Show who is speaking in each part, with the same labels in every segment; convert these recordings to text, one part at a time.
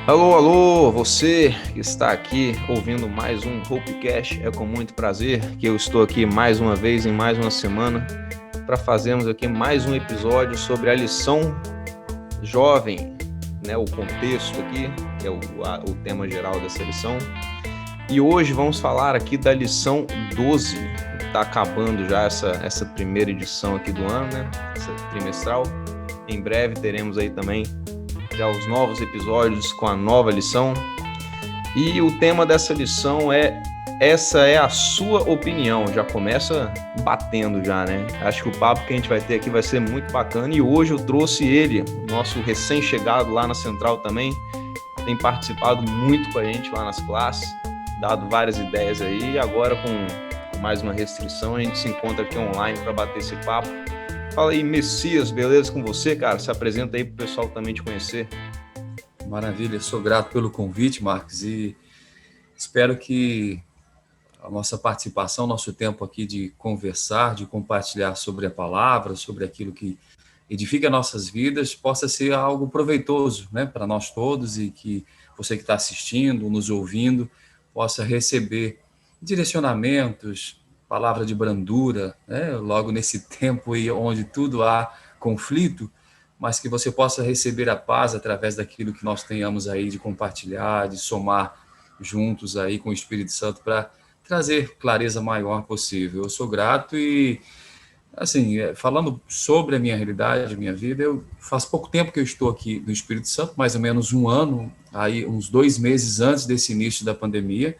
Speaker 1: Alô, alô, você que está aqui ouvindo mais um Hopecast, é com muito prazer que eu estou aqui mais uma vez, em mais uma semana, para fazermos aqui mais um episódio sobre a lição jovem, né, o contexto aqui, que é o tema geral dessa lição. E hoje vamos falar aqui da lição 12, está acabando já essa primeira edição aqui do ano, né, essa trimestral. Em breve teremos aí também já os novos episódios com a nova lição. E o tema dessa lição é: essa é a sua opinião. Já começa batendo já, né? Acho que o papo que a gente vai ter aqui vai ser muito bacana. E hoje eu trouxe ele, nosso recém-chegado lá na Central também. Tem participado muito com a gente lá nas classes, dado várias ideias aí. E agora com mais uma restrição, a gente se encontra aqui online para bater esse papo. Fala aí, Messias, beleza com você, cara? Se apresenta aí pro pessoal também te conhecer.
Speaker 2: Maravilha, sou grato pelo convite, Marcos, e espero que a nossa participação, nosso tempo aqui de conversar, de compartilhar sobre a palavra, sobre aquilo que edifica nossas vidas, possa ser algo proveitoso, né, para nós todos, e que você que está assistindo, nos ouvindo, possa receber direcionamentos, palavra de brandura, né, logo nesse tempo aí onde tudo há conflito, mas que você possa receber a paz através daquilo que nós tenhamos aí de compartilhar, de somar juntos aí com o Espírito Santo para trazer clareza maior possível. Eu sou grato e, assim, falando sobre a minha realidade, a minha vida, eu faz pouco tempo que eu estou aqui no Espírito Santo, mais ou menos um ano, aí uns 2 meses antes desse início da pandemia,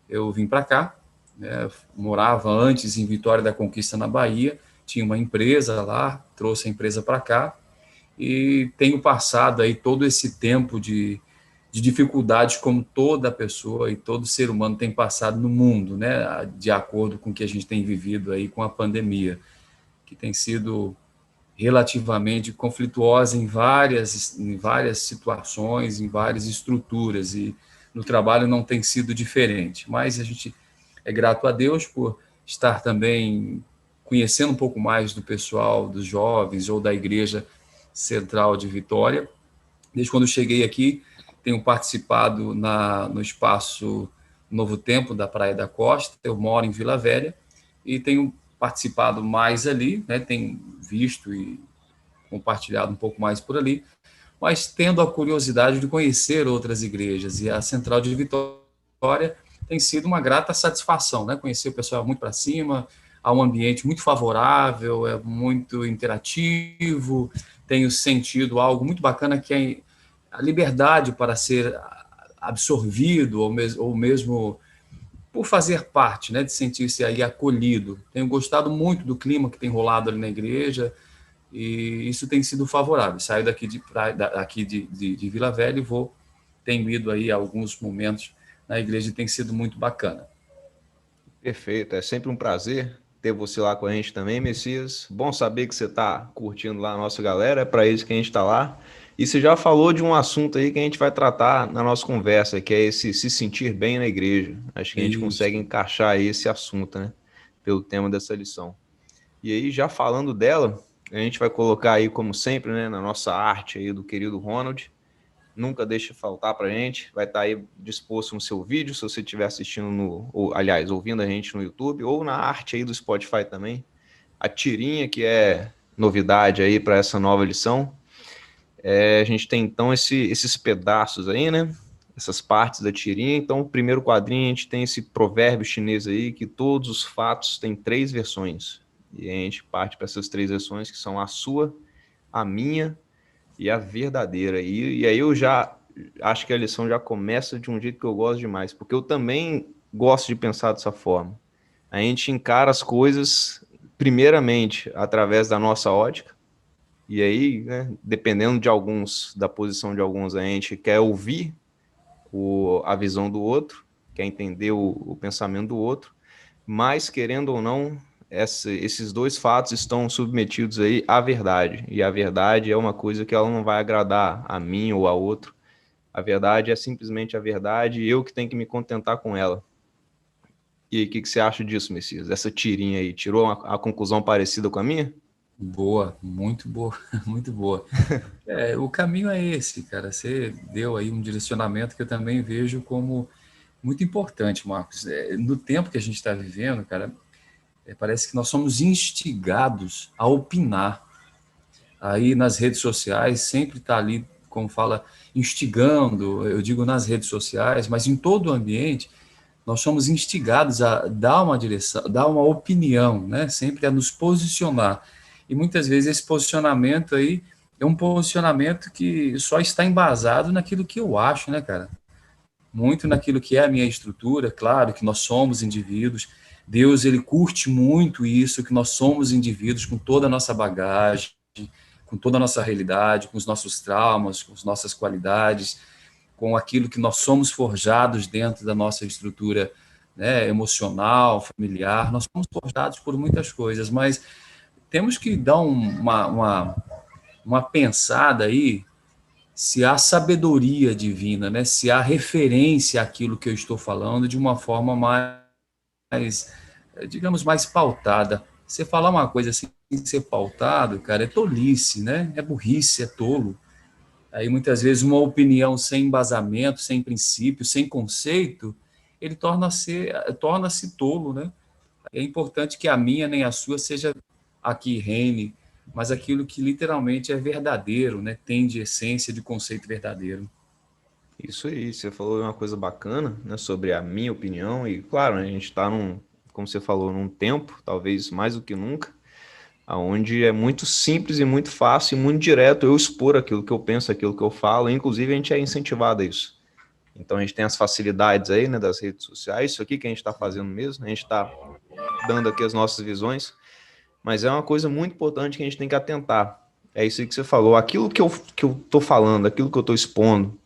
Speaker 2: eu vim para cá, né, morava antes em Vitória da Conquista, na Bahia, tinha uma empresa lá, trouxe a empresa para cá, e tenho passado aí todo esse tempo de dificuldades como toda pessoa e todo ser humano tem passado no mundo, né, de acordo com o que a gente tem vivido aí com a pandemia, que tem sido relativamente conflituosa em várias situações, em várias estruturas, e no trabalho não tem sido diferente, mas a gente é grato a Deus por estar também conhecendo um pouco mais do pessoal, dos jovens ou da Igreja Central de Vitória. Desde quando eu cheguei aqui, tenho participado no espaço Novo Tempo da Praia da Costa. Eu moro em Vila Velha e tenho participado mais ali, né? Tenho visto e compartilhado um pouco mais por ali, mas tendo a curiosidade de conhecer outras igrejas. E a Central de Vitória tem sido uma grata satisfação, né? Conhecer o pessoal muito para cima, há um ambiente muito favorável, é muito interativo, tenho sentido algo muito bacana, que é a liberdade para ser absorvido, ou mesmo por fazer parte, né, de sentir-se aí acolhido. Tenho gostado muito do clima que tem rolado ali na igreja, e isso tem sido favorável. Saio daqui de Vila Velha e tenho ido aí a alguns momentos na igreja, e tem sido muito bacana.
Speaker 1: Perfeito, é sempre um prazer ter você lá com a gente também, Messias. Bom saber que você está curtindo lá a nossa galera, é para isso que a gente está lá. E você já falou de um assunto aí que a gente vai tratar na nossa conversa, que é esse se sentir bem na igreja. Acho que a gente consegue
Speaker 2: Isso.
Speaker 1: encaixar aí esse assunto, né? Pelo tema dessa lição. E aí, já falando dela, a gente vai colocar aí, como sempre, né, na nossa arte aí do querido Ronald. Nunca deixe faltar para a gente. Vai estar aí disposto no seu vídeo, se você estiver assistindo aliás, ouvindo a gente no YouTube, ou na arte aí do Spotify também. A tirinha, que é novidade aí para essa nova lição. A gente tem então esses pedaços aí, né? Essas partes da tirinha. Então, o primeiro quadrinho, a gente tem esse provérbio chinês aí, que todos os fatos têm 3 versões. E a gente parte para essas 3 versões, que são a sua, a minha e a verdadeira. E aí eu já acho que a lição já começa de um jeito que eu gosto demais, porque eu também gosto de pensar dessa forma. A gente encara as coisas, primeiramente, através da nossa ótica, e aí, né, dependendo da posição de alguns, a gente quer ouvir a visão do outro, quer entender o pensamento do outro, mas, querendo ou não, esses dois fatos estão submetidos aí à verdade. E a verdade é uma coisa que ela não vai agradar a mim ou a outro. A verdade é simplesmente a verdade e eu que tenho que me contentar com ela. E aí, o que você acha disso, Messias? Essa tirinha aí, tirou a conclusão parecida com a minha?
Speaker 2: Boa, muito boa, muito boa. O caminho é esse, cara. Você deu aí um direcionamento que eu também vejo como muito importante, Marcos. No tempo que a gente está vivendo, cara, parece que nós somos instigados a opinar. Aí nas redes sociais sempre está ali, como fala, instigando, eu digo nas redes sociais, mas em todo o ambiente, nós somos instigados a dar uma direção, dar uma opinião, né? Sempre a nos posicionar. E muitas vezes esse posicionamento aí é um posicionamento que só está embasado naquilo que eu acho, né, cara? Muito naquilo que é a minha estrutura, claro que nós somos indivíduos. Deus, ele curte muito isso, que nós somos indivíduos com toda a nossa bagagem, com toda a nossa realidade, com os nossos traumas, com as nossas qualidades, com aquilo que nós somos forjados dentro da nossa estrutura, né, emocional, familiar. Nós somos forjados por muitas coisas, mas temos que dar uma pensada aí se há sabedoria divina, né? Se há referência àquilo que eu estou falando de uma forma mais, digamos, mais pautada. Você falar uma coisa assim, sem ser pautado, cara, é tolice, né? É burrice, é tolo. Aí muitas vezes uma opinião sem embasamento, sem princípio, sem conceito, ele torna-se tolo, né? É importante que a minha nem a sua seja aqui reine, mas aquilo que literalmente é verdadeiro, né? Tem de essência de conceito verdadeiro.
Speaker 1: Isso aí, você falou uma coisa bacana, né, sobre a minha opinião, e claro, né, a gente está como você falou, num tempo, talvez mais do que nunca, onde é muito simples e muito fácil e muito direto eu expor aquilo que eu penso, aquilo que eu falo, inclusive a gente é incentivado a isso. Então a gente tem as facilidades aí, né, das redes sociais, isso aqui que a gente está fazendo mesmo, a gente está dando aqui as nossas visões, mas é uma coisa muito importante que a gente tem que atentar. É isso aí que você falou, aquilo que eu tô falando, aquilo que eu tô expondo,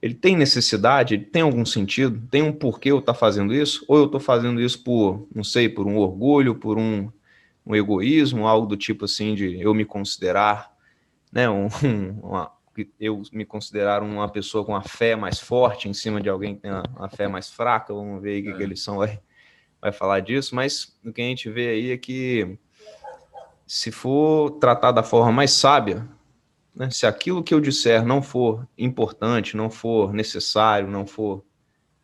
Speaker 1: ele tem necessidade, ele tem algum sentido, tem um porquê eu estar fazendo isso, ou eu estou fazendo isso por, não sei, por um orgulho, por um egoísmo, algo do tipo assim de eu me considerar, né, eu me considerar uma pessoa com a fé mais forte em cima de alguém que tem uma fé mais fraca. Vamos ver aí o que a lição vai falar disso, mas o que a gente vê aí é que se for tratar da forma mais sábia, né, se aquilo que eu disser não for importante, não for necessário, não for,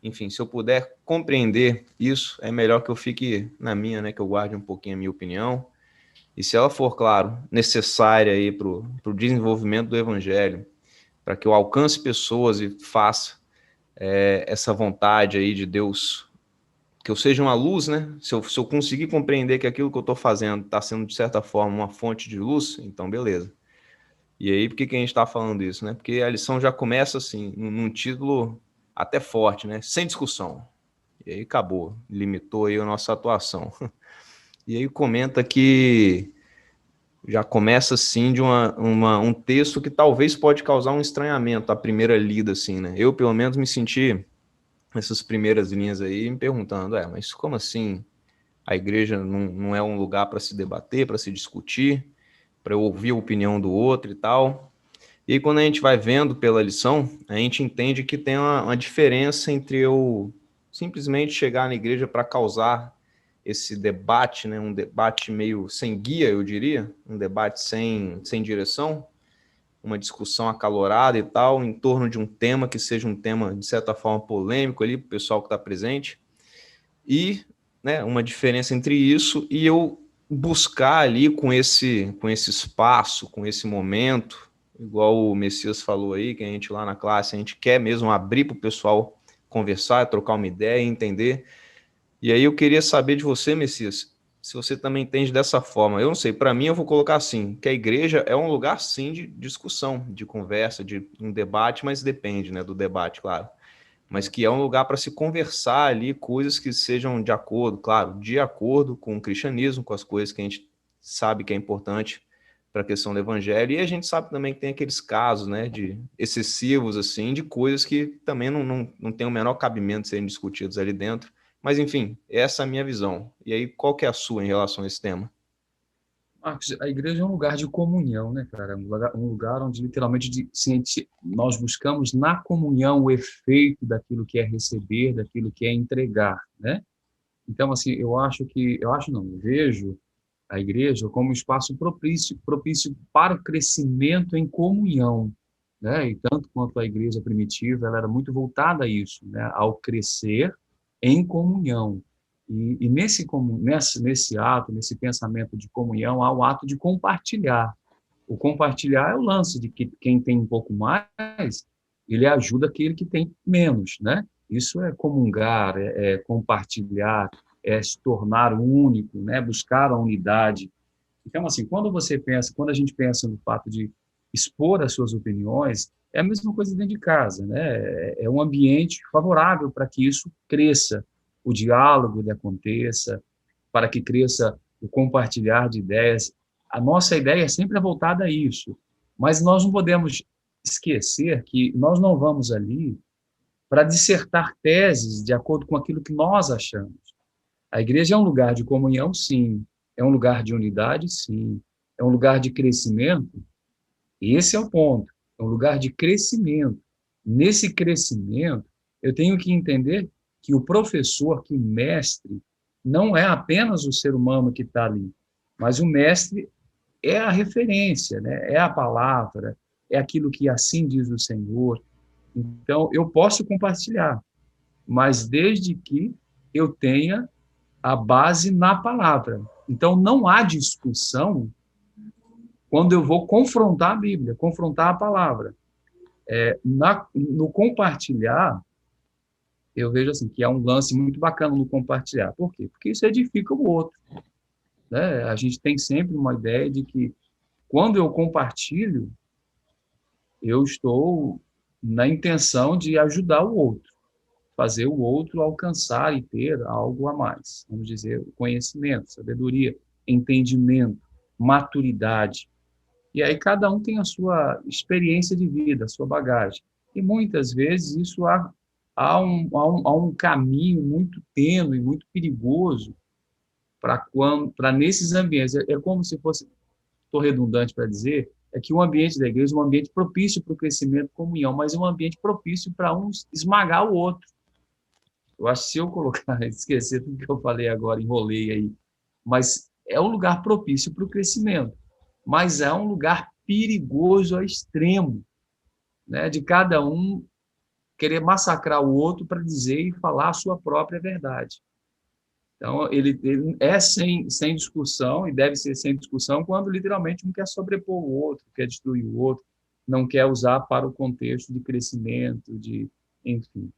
Speaker 1: enfim, se eu puder compreender isso, é melhor que eu fique na minha, né, que eu guarde um pouquinho a minha opinião. E se ela for, claro, necessária aí para o desenvolvimento do evangelho, para que eu alcance pessoas e faça essa vontade aí de Deus, que eu seja uma luz, né? Se eu conseguir compreender que aquilo que eu estou fazendo está sendo, de certa forma, uma fonte de luz, então beleza. E aí, por que a gente está falando isso, né? Porque a lição já começa assim, num título até forte, né? Sem discussão. E aí acabou, limitou aí a nossa atuação. E aí comenta que já começa assim de um texto que talvez pode causar um estranhamento à primeira lida, assim, né? Eu, pelo menos, me senti nessas primeiras linhas aí me perguntando, mas como assim a igreja não é um lugar para se debater, para se discutir, para eu ouvir a opinião do outro e tal? E aí, quando a gente vai vendo pela lição, a gente entende que tem uma diferença entre eu simplesmente chegar na igreja para causar esse debate, né? Um debate meio sem guia, eu diria, um debate sem direção, uma discussão acalorada e tal, em torno de um tema que seja um tema, de certa forma, polêmico ali para o pessoal que está presente, e, né, uma diferença entre isso e eu buscar ali com esse espaço, com esse momento, igual o Messias falou aí, que a gente lá na classe, a gente quer mesmo abrir para o pessoal conversar, trocar uma ideia e entender. E aí eu queria saber de você, Messias, se você também entende dessa forma. Eu não sei, para mim eu vou colocar assim, que a igreja é um lugar sim de discussão, de conversa, de um debate, mas depende, né, do debate, claro. Mas que é um lugar para se conversar ali coisas que sejam de acordo, claro, de acordo com o cristianismo, com as coisas que a gente sabe que é importante para a questão do evangelho, e a gente sabe também que tem aqueles casos, né, de excessivos, assim, de coisas que também não tem o menor cabimento de serem discutidos ali dentro, mas enfim, essa é a minha visão. E aí, qual que é a sua em relação a esse tema?
Speaker 2: Marcos, a igreja é um lugar de comunhão, né, cara? Um lugar onde literalmente nós buscamos na comunhão o efeito daquilo que é receber, daquilo que é entregar, né? Então, assim, eu acho não, eu vejo a igreja como um espaço propício para o crescimento em comunhão, né? E tanto quanto a igreja primitiva, ela era muito voltada a isso, né? Ao crescer em comunhão. E nesse ato, nesse pensamento de comunhão, há o ato de compartilhar. O compartilhar é o lance de que quem tem um pouco mais, ele ajuda aquele que tem menos, né? Isso é comungar, é compartilhar, é se tornar único, né? Buscar a unidade. Então, assim, quando a gente pensa no fato de expor as suas opiniões, é a mesma coisa dentro de casa, né? É um ambiente favorável para que isso cresça, o diálogo ele aconteça, para que cresça o compartilhar de ideias. A nossa ideia é sempre voltada a isso, mas nós não podemos esquecer que nós não vamos ali para dissertar teses de acordo com aquilo que nós achamos. A igreja é um lugar de comunhão, sim. É um lugar de unidade, sim. É um lugar de crescimento. E esse é o ponto. É um lugar de crescimento. Nesse crescimento, eu tenho que entender que o professor, que o mestre, não é apenas o ser humano que está ali, mas o mestre é a referência, né? É a palavra, é aquilo que assim diz o Senhor. Então, eu posso compartilhar, mas desde que eu tenha a base na palavra. Então, não há discussão quando eu vou confrontar a Bíblia, confrontar a palavra. No compartilhar, eu vejo assim que há um lance muito bacana no compartilhar. Por quê? Porque isso edifica o outro. Né? A gente tem sempre uma ideia de que quando eu compartilho, eu estou na intenção de ajudar o outro, fazer o outro alcançar e ter algo a mais. Vamos dizer, conhecimento, sabedoria, entendimento, maturidade. E aí cada um tem a sua experiência de vida, a sua bagagem. E muitas vezes isso há um caminho muito tênue, muito perigoso para nesses ambientes. É como se fosse, estou redundante para dizer, é que o ambiente da igreja é um ambiente propício para o crescimento e comunhão, mas é um ambiente propício para um esmagar o outro. Eu acho que se eu colocar, esquecer tudo que eu falei agora, enrolei aí, mas é um lugar propício para o crescimento, mas é um lugar perigoso ao extremo, né, de cada um querer massacrar o outro para dizer e falar a sua própria verdade. Então, ele é sem discussão, e deve ser sem discussão, quando literalmente um quer sobrepor o outro, quer destruir o outro, não quer usar para o contexto de crescimento, enfim.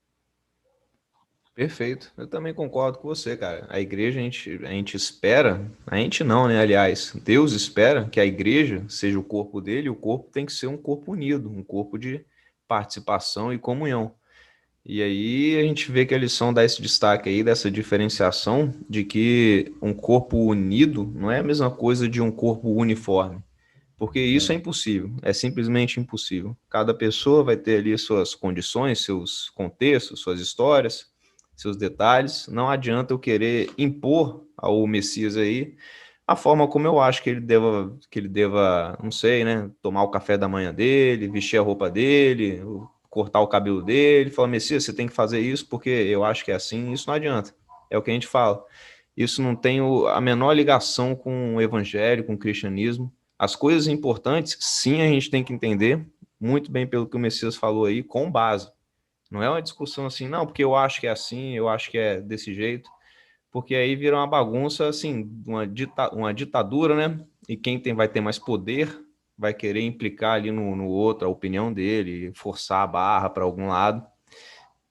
Speaker 1: Perfeito. Eu também concordo com você, cara. A igreja, a gente espera, a gente não, né? Aliás, Deus espera que a igreja seja o corpo dele, e o corpo tem que ser um corpo unido, um corpo de participação e comunhão. E aí a gente vê que a lição dá esse destaque aí, dessa diferenciação de que um corpo unido não é a mesma coisa de um corpo uniforme. Porque isso é impossível, é simplesmente impossível. Cada pessoa vai ter ali suas condições, seus contextos, suas histórias, seus detalhes. Não adianta eu querer impor ao Messias aí a forma como eu acho que ele deva, não sei, né, tomar o café da manhã dele, vestir a roupa dele, cortar o cabelo dele, falar, Messias, você tem que fazer isso porque eu acho que é assim. Isso não adianta. É o que a gente fala. Isso não tem a menor ligação com o evangelho, com o cristianismo. As coisas importantes, sim, a gente tem que entender, muito bem pelo que o Messias falou aí, com base. Não é uma discussão assim, não, porque eu acho que é assim, eu acho que é desse jeito, porque aí vira uma bagunça, assim, uma ditadura, né? E vai ter mais poder vai querer implicar ali no outro, a opinião dele, forçar a barra para algum lado.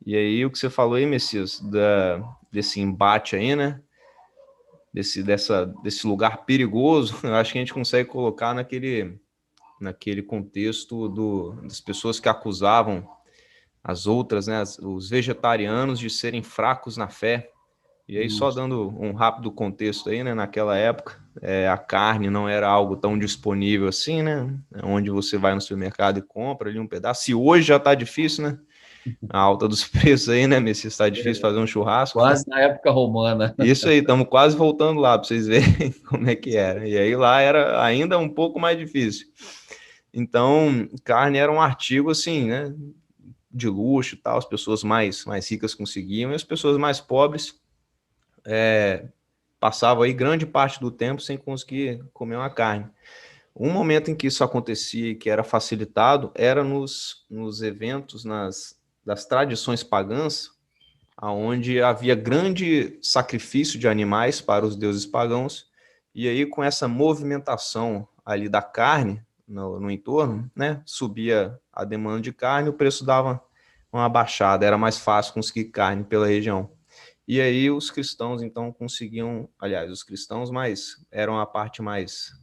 Speaker 1: E aí o que você falou aí, Messias, desse embate aí, né? Desse lugar perigoso, eu acho que a gente consegue colocar naquele contexto das pessoas que acusavam as outras, né, os vegetarianos de serem fracos na fé. E aí, só dando um rápido contexto aí, né, naquela época, a carne não era algo tão disponível assim, né, onde você vai no supermercado e compra ali um pedaço. Se hoje já tá difícil, né, a alta dos preços aí, né, Messias, está difícil fazer um churrasco.
Speaker 2: Quase na época romana.
Speaker 1: Isso aí, estamos quase voltando lá para vocês verem como é que era. E aí lá era ainda um pouco mais difícil. Então, carne era um artigo assim, né, de luxo e tal, as pessoas mais ricas conseguiam, e as pessoas mais pobres passava aí grande parte do tempo sem conseguir comer uma carne. Um momento em que isso acontecia e que era facilitado era nos eventos, das tradições pagãs, onde havia grande sacrifício de animais para os deuses pagãos, e aí com essa movimentação ali da carne no entorno, né, subia a demanda de carne, o preço dava uma baixada, era mais fácil conseguir carne pela região. E aí os cristãos então conseguiam, aliás, os cristãos mais eram a parte mais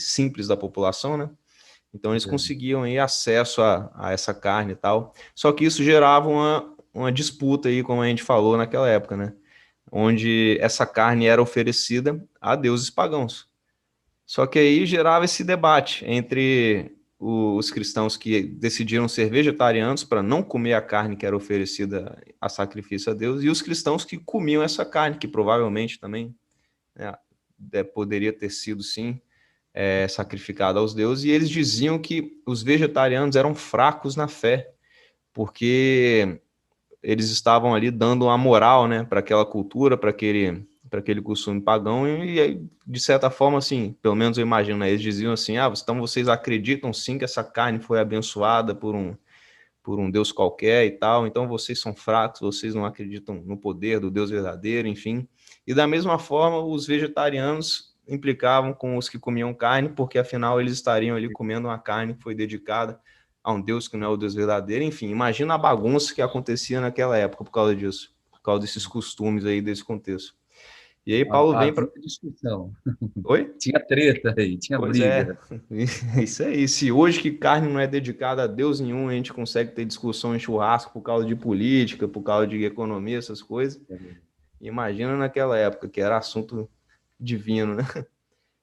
Speaker 1: simples da população, né? Então eles conseguiam aí acesso a essa carne e tal. Só que isso gerava uma disputa aí, como a gente falou naquela época, né? Onde essa carne era oferecida a deuses pagãos. Só que aí gerava esse debate entre os cristãos que decidiram ser vegetarianos para não comer a carne que era oferecida a sacrifício a Deus, e os cristãos que comiam essa carne, que provavelmente também, né, poderia ter sido, sim, sacrificada aos deuses, e eles diziam que os vegetarianos eram fracos na fé, porque eles estavam ali dando uma moral, né, para aquela cultura, para aquele costume pagão, e de certa forma, assim, pelo menos eu imagino, né, eles diziam assim, então vocês acreditam sim que essa carne foi abençoada por um Deus qualquer e tal, então vocês são fracos, vocês não acreditam no poder do Deus verdadeiro, enfim. E da mesma forma, os vegetarianos implicavam com os que comiam carne, porque afinal eles estariam ali comendo uma carne que foi dedicada a um Deus que não é o Deus verdadeiro. Enfim, imagina a bagunça que acontecia naquela época por causa disso, por causa desses costumes aí, desse contexto. E aí Paulo vem para...
Speaker 2: Havia discussão.
Speaker 1: Oi?
Speaker 2: Tinha treta aí, tinha
Speaker 1: Pois é,
Speaker 2: briga.
Speaker 1: isso aí. Se hoje que carne não é dedicada a Deus nenhum, a gente consegue ter discussão em churrasco por causa de política, por causa de economia, essas coisas. Imagina naquela época, que era assunto divino, né?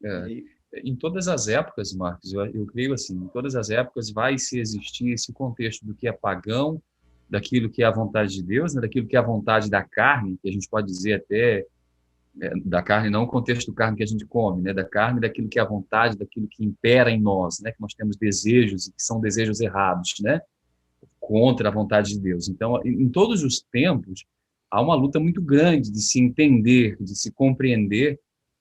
Speaker 2: É.
Speaker 1: E,
Speaker 2: Em todas as épocas, Marcos, eu creio assim, em todas as épocas vai se existir esse contexto do que é pagão, daquilo que é a vontade de Deus, né, daquilo que é a vontade da carne, que a gente pode dizer até da carne, não o contexto do carne que a gente come, né, da carne, daquilo que é a vontade, daquilo que impera em nós, né, que nós temos desejos e que são desejos errados, né, contra a vontade de Deus. Então, em todos os tempos, há uma luta muito grande de se entender, de se compreender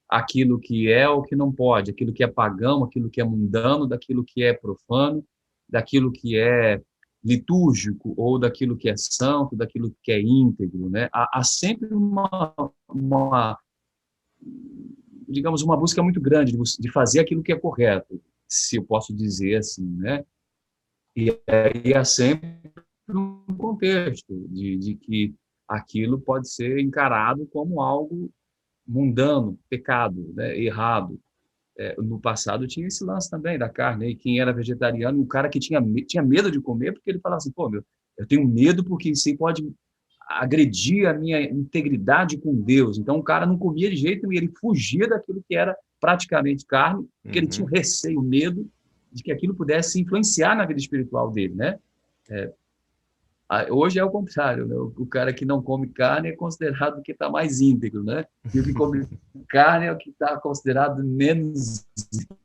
Speaker 2: aquilo que é ou que não pode, aquilo que é pagão, aquilo que é mundano, daquilo que é profano, daquilo que é litúrgico ou daquilo que é santo, daquilo que é íntegro, né? Há sempre uma, digamos, uma busca muito grande de fazer aquilo que é correto, se eu posso dizer assim, né? E aí há sempre um contexto de que aquilo pode ser encarado como algo mundano, pecado, né, errado. No passado tinha esse lance também da carne, e quem era vegetariano, o cara que tinha medo de comer, porque ele falava assim, pô, meu, eu tenho medo porque isso aí pode agredir a minha integridade com Deus. Então o cara não comia de jeito nenhum, ele fugia daquilo que era praticamente carne, porque ele tinha receio, medo de que aquilo pudesse influenciar na vida espiritual dele, né? Hoje é o contrário, né? O cara que não come carne é considerado que está mais íntegro, né? E o que come carne é o que está considerado menos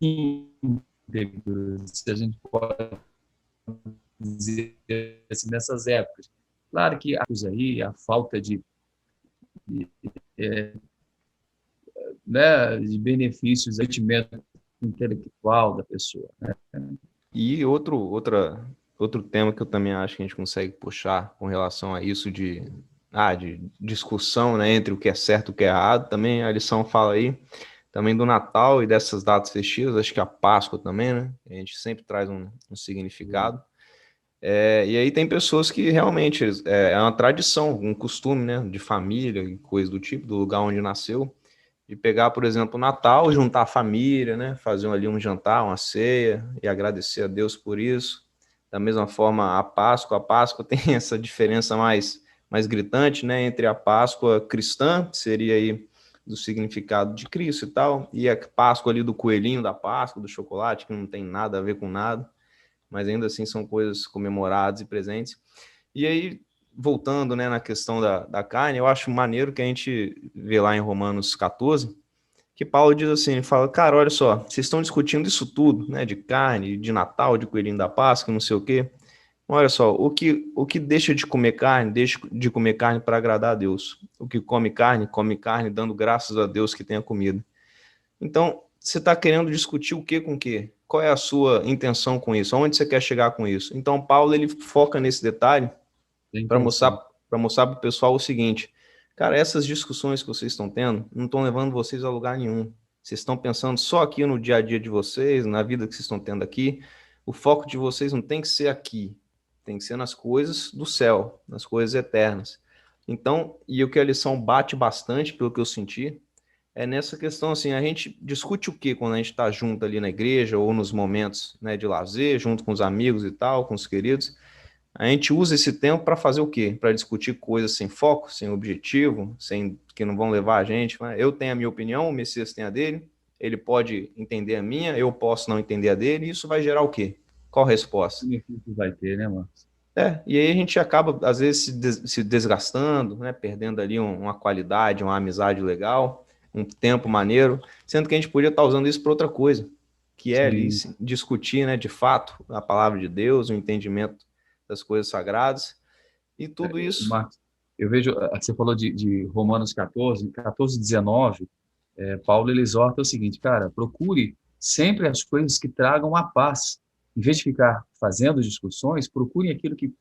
Speaker 2: íntegro, se a gente pode dizer assim, nessas épocas. Claro que a falta de, né, de benefícios, sentimento intelectual da pessoa, né?
Speaker 1: e outro tema que eu também acho que a gente consegue puxar com relação a isso de discussão, né, entre o que é certo e o que é errado, também a lição fala aí, também do Natal e dessas datas festivas, acho que a Páscoa também, né, a gente sempre traz um significado. E aí tem pessoas que realmente é uma tradição, um costume, né, de família e coisa do tipo, do lugar onde nasceu, de pegar, por exemplo, o Natal, juntar a família, né, fazer ali um jantar, uma ceia e agradecer a Deus por isso. Da mesma forma, a Páscoa tem essa diferença mais gritante, né, entre a Páscoa cristã, que seria aí do significado de Cristo e tal, e a Páscoa ali do coelhinho da Páscoa, do chocolate, que não tem nada a ver com nada, mas ainda assim são coisas comemoradas e presentes. E aí, voltando, né, na questão da carne, eu acho maneiro que a gente vê lá em Romanos 14, que Paulo diz assim, ele fala, cara, olha só, vocês estão discutindo isso tudo, né, de carne, de Natal, de coelhinho da Páscoa, não sei o quê, Olha só, o que deixa de comer carne, deixa de comer carne para agradar a Deus. O que come carne dando graças a Deus que tem a comida. Então, você está querendo discutir o que com o quê? Qual é a sua intenção com isso? Aonde você quer chegar com isso? Então, Paulo ele foca nesse detalhe
Speaker 2: É
Speaker 1: para mostrar
Speaker 2: interessante.
Speaker 1: para mostrar para o pessoal o seguinte: cara, essas discussões que vocês estão tendo não estão levando vocês a lugar nenhum. Vocês estão pensando só aqui no dia a dia de vocês, na vida que vocês estão tendo aqui. O foco de vocês não tem que ser aqui, tem que ser nas coisas do céu, nas coisas eternas. Então, e o que a lição bate bastante, pelo que eu senti, é nessa questão assim, a gente discute o que quando a gente está junto ali na igreja ou nos momentos, né, de lazer, junto com os amigos e tal, com os queridos. A gente usa esse tempo para fazer o quê? Para discutir coisas sem foco, sem objetivo, sem que não vão levar a gente. Eu tenho a minha opinião, o Messias tem a dele, ele pode entender a minha, eu posso não entender a dele, e isso vai gerar o quê? Qual resposta?
Speaker 2: Que vai ter, né, Marcos?
Speaker 1: E aí a gente acaba, às vezes, se desgastando, né? Perdendo ali uma qualidade, uma amizade legal, um tempo maneiro, sendo que a gente podia estar usando isso para outra coisa, que é ali
Speaker 2: Sim.
Speaker 1: discutir, né, de fato, a palavra de Deus, o entendimento das coisas sagradas, e tudo isso.
Speaker 2: Marcos, eu vejo, você falou de Romanos 14, 14, 19, Paulo ele exorta o seguinte, cara, procure sempre as coisas que tragam a paz. Em vez de ficar fazendo discussões, procure aquilo que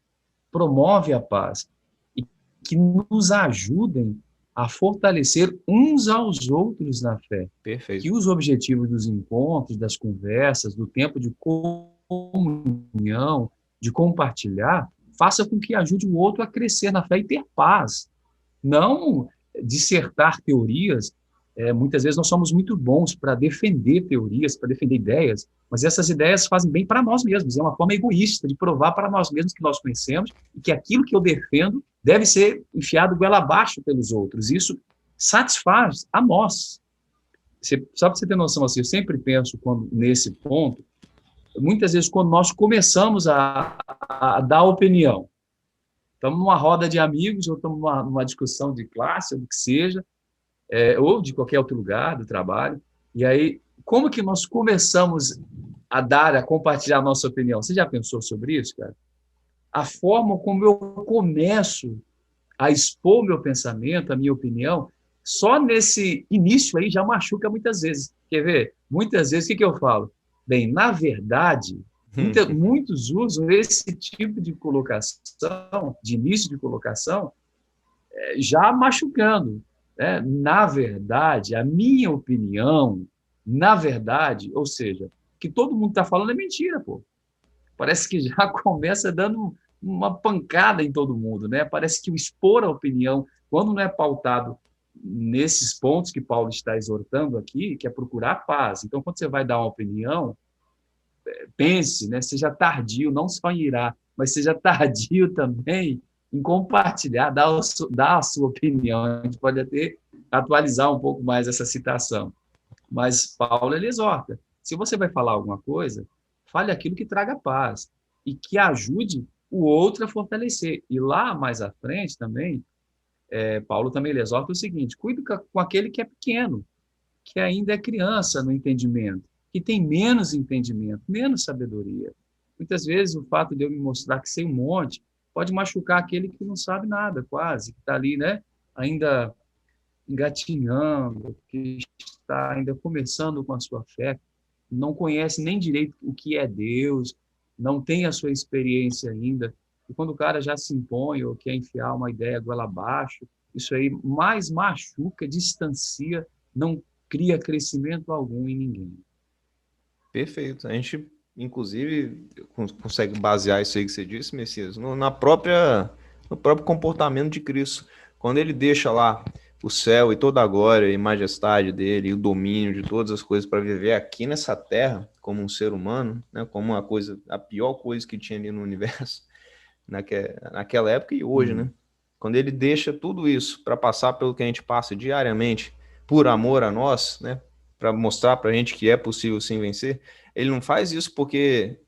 Speaker 2: promove a paz e que nos ajudem a fortalecer uns aos outros na fé. Que
Speaker 1: Perfeito.
Speaker 2: os objetivos dos encontros, das conversas, do tempo de comunhão, de compartilhar, faça com que ajude o outro a crescer na fé e ter paz. Não dissertar teorias. Muitas vezes nós somos muito bons para defender teorias, para defender ideias, mas essas ideias fazem bem para nós mesmos. É uma forma egoísta de provar para nós mesmos que nós conhecemos e que aquilo que eu defendo deve ser enfiado goela abaixo pelos outros. Isso satisfaz a nós. Só para você ter noção, assim, eu sempre penso nesse ponto, muitas vezes quando nós começamos a dar opinião, estamos numa roda de amigos, ou estamos numa discussão de classe, ou do que seja, ou de qualquer outro lugar do trabalho, e aí, como que nós começamos a compartilhar a nossa opinião? Você já pensou sobre isso, cara? A forma como eu começo a expor meu pensamento, a minha opinião, só nesse início aí já machuca muitas vezes. Quer ver? Muitas vezes, o que eu falo? Bem, na verdade, muitos usam esse tipo de colocação, de início de colocação, já machucando. Né? Na verdade, a minha opinião, na verdade, ou seja, que todo mundo está falando é mentira, pô. Parece que já começa dando uma pancada em todo mundo, né? Parece que o expor a opinião, quando não é pautado nesses pontos que Paulo está exortando aqui, que é procurar paz. Então, quando você vai dar uma opinião, pense, né? Seja tardio, não só em irá, mas seja tardio também em compartilhar, dar a sua opinião. A gente pode até atualizar um pouco mais essa citação. Mas Paulo ele exorta. Se você vai falar alguma coisa, fale aquilo que traga paz e que ajude o outro a fortalecer. E lá mais à frente também, Paulo também ele exorta o seguinte: cuide com aquele que é pequeno, que ainda é criança no entendimento, que tem menos entendimento, menos sabedoria. Muitas vezes o fato de eu me mostrar que sei um monte pode machucar aquele que não sabe nada, quase, que está ali, né, ainda engatinhando, que está ainda começando com a sua fé, não conhece nem direito o que é Deus, não tem a sua experiência ainda. E quando o cara já se impõe ou quer enfiar uma ideia goela abaixo, isso aí mais machuca, distancia, não cria crescimento algum em ninguém.
Speaker 1: Perfeito. A gente, inclusive, consegue basear isso aí que você disse, Messias, no próprio comportamento de Cristo. Quando ele deixa lá o céu e toda a glória e majestade dele e o domínio de todas as coisas para viver aqui nessa terra como um ser humano, né, como uma coisa, a pior coisa que tinha ali no universo naquela época e hoje, né? Quando ele deixa tudo isso para passar pelo que a gente passa diariamente por amor a nós, né, para mostrar para a gente que é possível sim vencer, ele não faz isso porque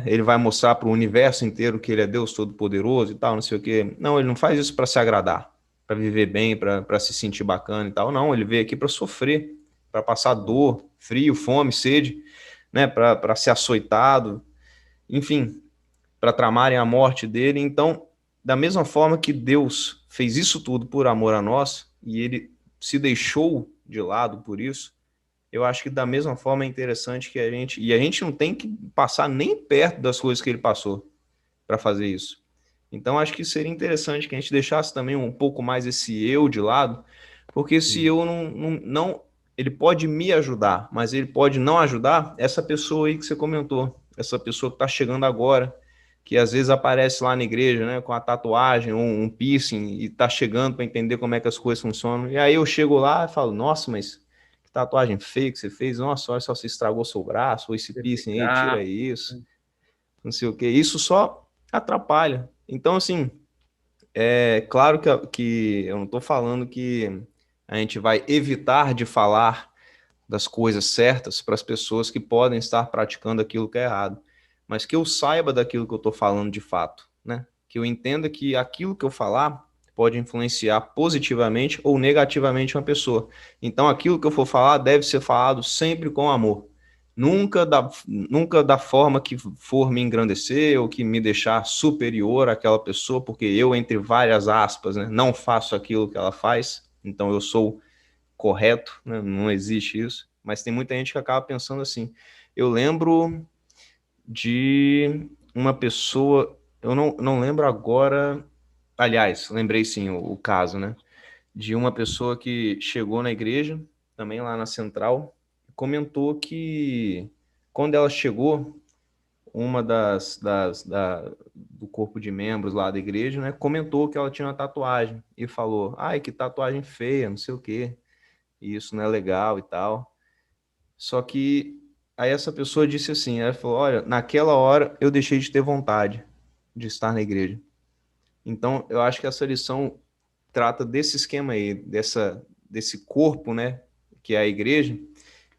Speaker 1: ele vai mostrar para o universo inteiro que ele é Deus Todo-Poderoso e tal, não sei o quê. Não, ele não faz isso para se agradar, para viver bem, para se sentir bacana e tal. Não, ele veio aqui para sofrer, para passar dor, frio, fome, sede, né, para ser açoitado, enfim. para tramarem a morte dele. Então, da mesma forma que Deus fez isso tudo por amor a nós, e ele se deixou de lado por isso, eu acho que da mesma forma é interessante que a gente não tem que passar nem perto das coisas que ele passou para fazer isso. Então, acho que seria interessante que a gente deixasse também um pouco mais esse eu de lado, porque se eu não ele pode me ajudar, mas ele pode não ajudar essa pessoa aí que você comentou, essa pessoa que está chegando agora, que às vezes aparece lá na igreja, né, com a tatuagem, um piercing, e está chegando para entender como é que as coisas funcionam. E aí eu chego lá e falo, nossa, mas que tatuagem feia que você fez, nossa, olha só, você estragou seu braço, ou esse piercing aí, tira isso, não sei o que. Isso só atrapalha. Então, assim, é claro que eu não estou falando que a gente vai evitar de falar das coisas certas para as pessoas que podem estar praticando aquilo que é errado, mas que eu saiba daquilo que eu estou falando de fato, né? Que eu entenda que aquilo que eu falar pode influenciar positivamente ou negativamente uma pessoa. Então, aquilo que eu for falar deve ser falado sempre com amor. Nunca da forma que for me engrandecer ou que me deixar superior àquela pessoa, porque eu, entre várias aspas, né, não faço aquilo que ela faz, então eu sou correto, né? Não existe isso, mas tem muita gente que acaba pensando assim. Eu lembro de uma pessoa, eu não lembro agora, aliás, lembrei sim o caso, né? De uma pessoa que chegou na igreja, também lá na Central, comentou que quando ela chegou, uma do corpo de membros lá da igreja, né, comentou que ela tinha uma tatuagem e falou, ai, que tatuagem feia, não sei o quê, e isso não é legal e tal. Só que aí essa pessoa disse assim, ela falou, olha, naquela hora eu deixei de ter vontade de estar na igreja. Então, eu acho que essa lição trata desse esquema aí, desse corpo, né, que é a igreja,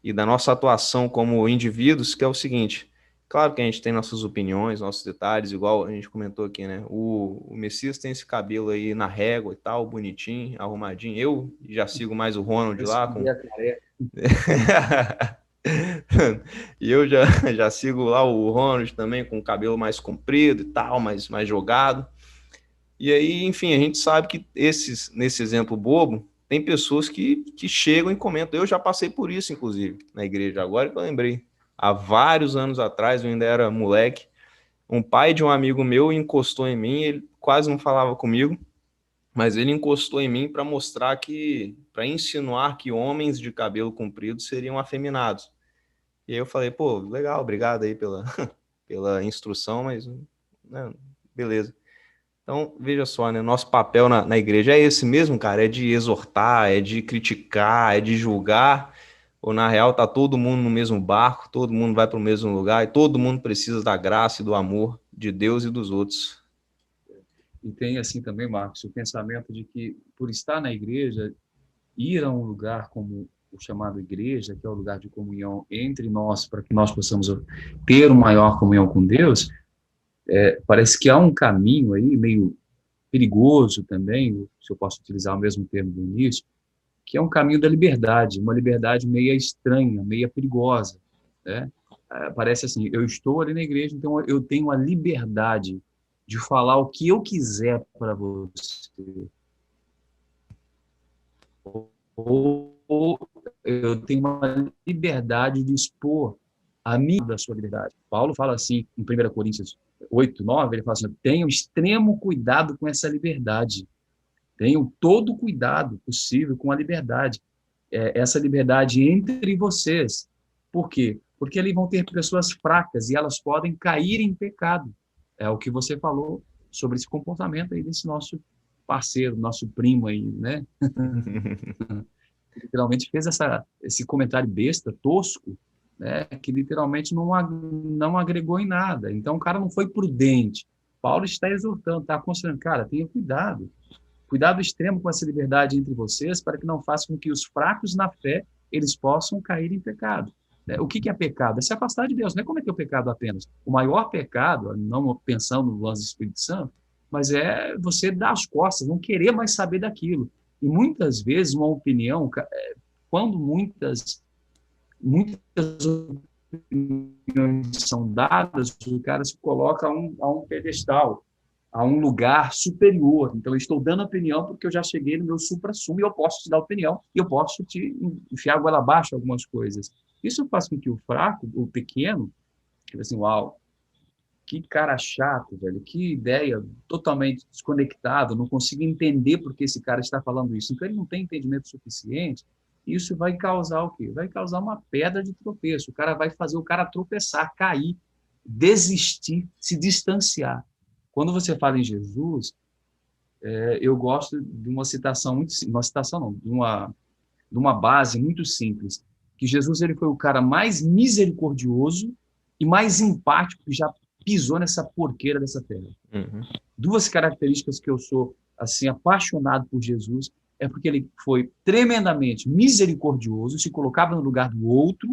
Speaker 1: e da nossa atuação como indivíduos, que é o seguinte, claro que a gente tem nossas opiniões, nossos detalhes, igual a gente comentou aqui, né, o Messias tem esse cabelo aí na régua e tal, bonitinho, arrumadinho, eu já sigo mais o Ronald lá, com e eu já sigo lá o Ronald também com o cabelo mais comprido e tal, mais jogado. E aí, enfim, a gente sabe que nesse exemplo bobo, tem pessoas que chegam e comentam. Eu já passei por isso, inclusive, na igreja. Agora que eu lembrei. Há vários anos atrás, eu ainda era moleque, um pai de um amigo meu encostou em mim, ele quase não falava comigo, mas ele encostou em mim para mostrar para insinuar que homens de cabelo comprido seriam afeminados. E aí eu falei, pô, legal, obrigado aí pela instrução, mas né, beleza. Então, veja só, né? Nosso papel na igreja é esse mesmo, cara, é de exortar, é de criticar, é de julgar, ou na real tá todo mundo no mesmo barco, todo mundo vai para o mesmo lugar e todo mundo precisa da graça e do amor de Deus e dos outros.
Speaker 2: E tem assim também, Marcos, o pensamento de que por estar na igreja, ir a um lugar como o chamado igreja, que é o lugar de comunhão entre nós, para que nós possamos ter uma maior comunhão com Deus, parece que há um caminho aí meio perigoso também, se eu posso utilizar o mesmo termo do início, que é um caminho da liberdade, uma liberdade meia estranha, meia perigosa, né? Parece assim, eu estou ali na igreja, então eu tenho a liberdade de falar o que eu quiser para você. Ou eu tenho uma liberdade de expor a minha da sua liberdade. Paulo fala assim, em 1 Coríntios 8:9, ele fala assim, tenham extremo cuidado com essa liberdade. Tenham todo o cuidado possível com a liberdade. Essa liberdade entre vocês. Por quê? Porque ali vão ter pessoas fracas e elas podem cair em pecado. É o que você falou sobre esse comportamento aí desse nosso parceiro, nosso primo aí, né? Literalmente fez esse comentário besta, tosco, né? Que literalmente não agregou em nada. Então o cara não foi prudente. Paulo está exortando, está aconselhando, cara, tenha cuidado. Cuidado extremo com essa liberdade entre vocês, para que não faça com que os fracos na fé eles possam cair em pecado. O que é pecado? É se afastar de Deus, não é cometer o pecado apenas. O maior pecado, não pensando no lance do Espírito Santo, mas é você dar as costas, não querer mais saber daquilo. E muitas vezes uma opinião, quando muitas opiniões
Speaker 3: são dadas, o cara se coloca a um pedestal, a um lugar superior. Então, eu estou dando opinião porque eu já cheguei no meu supra-sumo e eu posso te dar opinião e eu posso te enfiar a goela abaixo algumas coisas. Isso faz com que o fraco, o pequeno, tipo assim, uau, que cara chato, velho, que ideia totalmente desconectado, não consigo entender por que esse cara está falando isso. Então, ele não tem entendimento suficiente. Isso vai causar o quê? Vai causar uma pedra de tropeço. O cara vai fazer o cara tropeçar, cair, desistir, se distanciar. Quando você fala em Jesus, eu gosto de uma citação muito, uma citação não, de uma base muito simples, que Jesus ele foi o cara mais misericordioso e mais empático que já pisou nessa porqueira dessa terra.
Speaker 1: Uhum.
Speaker 3: Duas características que eu sou assim apaixonado por Jesus é porque ele foi tremendamente misericordioso, se colocava no lugar do outro,